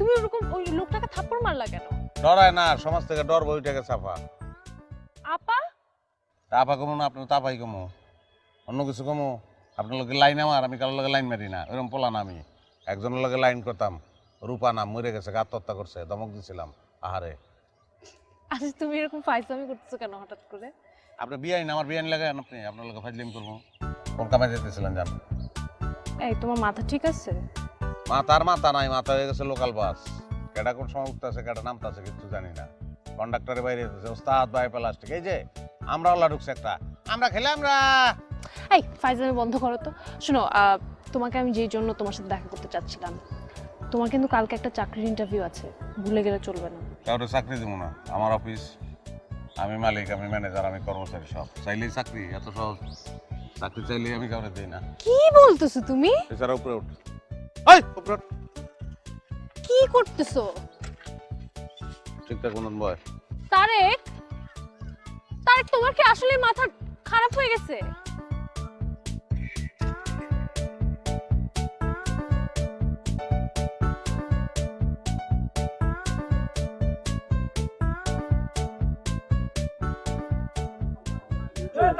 তুমি ওরকম ওই লোকটাকে থাপ্পড় মারলা কেন? ডরায় না, সমাজ থেকে ডর বইটাকে চাপা। আপা আপা কমো না, আপনার তাপাই কমো, অন্য কিছু কমো। আপনার লোকে লাইন আমার, আমি কারোর লোকে লাইন মারি না, ওইরকম পোলা না আমি। একজনের লোকে লাইন করতাম, রূপা নাম, মরে গেছে, আত্মহত্যা করছে, ধমক দিছিলাম। আহারে, আচ্ছা তুমি এরকম ফাইজলামি করতেছো কেন হঠাৎ করে? আপনার বিয়ে আইন, আমার বিয়ে আইন লাগান আপনি, আপনার লোকে ফাইজলিম করবো। কোন কামাই যেতেছিলেন জান? এই তোমার মাথা ঠিক আছে? মাথা নাই, মাথা হয়ে গেছে লোকাল বাস। কেডা কোন সময় উঠতেছে, কেডা নামতেছে কিছু জানি না। কন্ডাক্টরের বাইরে যেতেছে, ওস্তাদ ভাই প্লাস্টিক। এই যে আমরা ওলা ঢুকছে একটা, আমরা খেলে আমরা। এই ফাইজলামি বন্ধ করো তো। শোনো, তোমাকে আমি যেই জন্য তোমার সাথে দেখা করতে চাচ্ছিলাম, তোমার কিন্তু কালকে একটা চাকরির ইন্টারভিউ আছে, ভুলে গেলে চলবে না। কাউরে চাকরি দিব না, আমার অফিস, আমি মালিক, আমি ম্যানেজার, আমি কর্মচারী, সব চাইলেই চাকরি, এত সহজ। চাকরি চাইলেই আমি কাউরে দিই না। কি বলতেছো তুমি? এছাড়া উপরে উঠ, উপরে উঠ। কি করতেছো? ঠিকঠাক মতন বয়। তারেক, তারেক তোমার কি আসলে মাথা খারাপ হয়ে গেছে?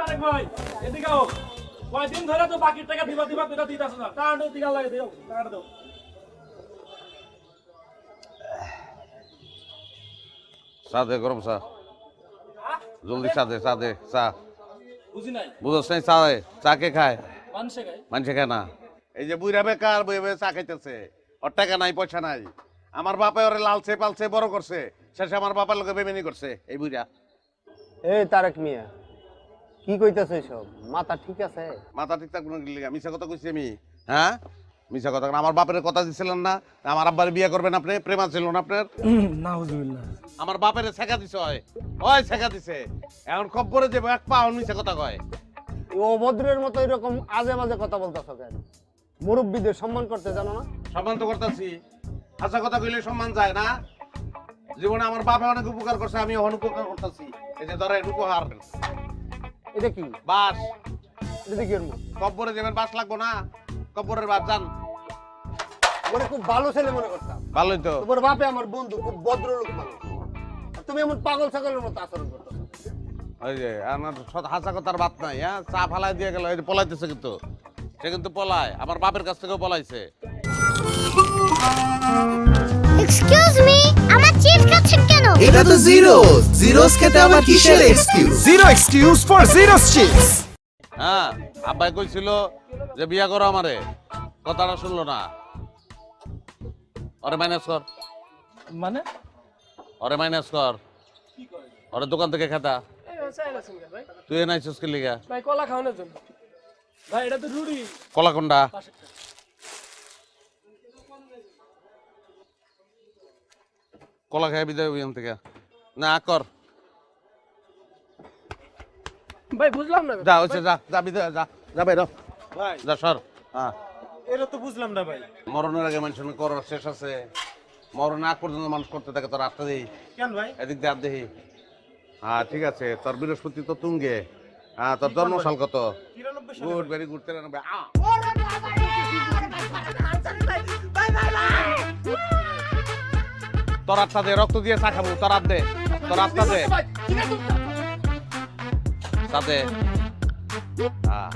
তারেক ভাই এদিকে আও। কয়দিন ধরে তো বাকি টাকা দিবা দিবা দিবা দিতাছ না, টাকা দিগা লাগে দিও, টাকাটা দাও। চা দে, গরম চা, জলদি চা দে, চা দে, চা। বুঝি নাই বুঝছ নাই, চা দে। চা কে খায়? মানুষে গায়। মানুষে খায় না। এই যে বুইরা বেকার বইয়ে বইয়ে চা খাইতেছে, ওর টাকা নাই, পয়সা নাই। আমার বাপে ওরে লালছে পালছে বড় করছে, শেষে আমার বাবার লোকে বেমেনি করছে এই বুইরা। এই তারেক মিয়া, কি কইতাছ এসব? মাথা ঠিক আছে? মাথা ঠিক থাকবে না, গেলে মিছা কথা কইছি আমি? হ্যাঁ, মিছা কথা। আমার বাপের কথা দিছিলেন না, আমার আব্বার বিয়ে করবেন আপনি? প্রেমা ছিল না আপনার? নাউজুবিল্লাহ। আমার বাপের ছেঁকা দিছে, ওই ছেঁকা দিছে। এখন খবরে যে এক পা মিছা কথা কয়। এই অভদ্রের মতো এরকম আজে বাজে কথা বলতাছ কেন? মুরব্বীদের সম্মান করতে জানো না? সম্মান তো করতেছি, আচ্ছা কথা কইলে সম্মান যায় না? জীবনে আমার বাবা অনেক উপকার করছে, আমি অনেক উপকার করতেছি। এই যে ধরেন উপহার, এটা কি? বাস। এটা কি এরকম? কব্বরে যাবেন, বাস লাগবো না? কব্বরের বাস যান। মানে খুব ভালো ছেলে মনে করতাম। ভালোই তো। তোমার বাপে আমার বন্ধু, খুব ভদ্রলোক মানুষ। আর তুমি এমন পাগল ছাগলের মতো আচরণ করতেছ। ওই যে আমার হাসা কথার বাত নাই। হ্যাঁ, চা ফালাই দিয়ে গেল, এই যে পলাইতেছে, কিন্তু সে কিন্তু পলায়, আমার বাপের কাছ থেকেও পলাইছে। এক্সকিউজ মি, আমার চিজ খাচ্ছেন কেন? এটা তো জিরোস, জিরোস খেতে আবার কিসের excuse? Zero excuse for zeros chips. হ্যাঁ, আব্বাই কইছিল যে বিয়া করো আমারে, কথাটা শুনলো না। ওরে মাইনাস কর, মানে ওরে মাইনাস কর, ওরে দোকান থেকে খেতা। এই চাই না শুনগে ভাই। তুই এনাইছিস কি লিগা? ভাই কলা খাওয়ানোর জন্য। ভাই এটা তো রুড়ি। কলাকন্ডা। কলা খাই বিদায় ওইখান থেকে না কর। ভাই বুঝলাম না যা হচ্ছে, যা যা বিদায়, যা যা বাইর হ। ভাই। যা সর। হ্যাঁ, এটা তো বুঝলাম না ভাই। মরণের আগে মানুষের করার শেষ আছে। মরণ আগ পর্যন্ত মানুষ করতে থাকে, তোর আটটা দিই কেন ভাই? এদিক দিয়ে হাত দেখি। হ্যাঁ ঠিক আছে, তোর বৃহস্পতি তো তুঙ্গে। হ্যাঁ, তোর জন্মসাল কত? 93 সালে। Good, very good. 93। তোর আত্মা দে, রক্ত দিয়ে চা খাবো। তোর হাত দে, তোর আত্মা দে, চা দে। হ্যাঁ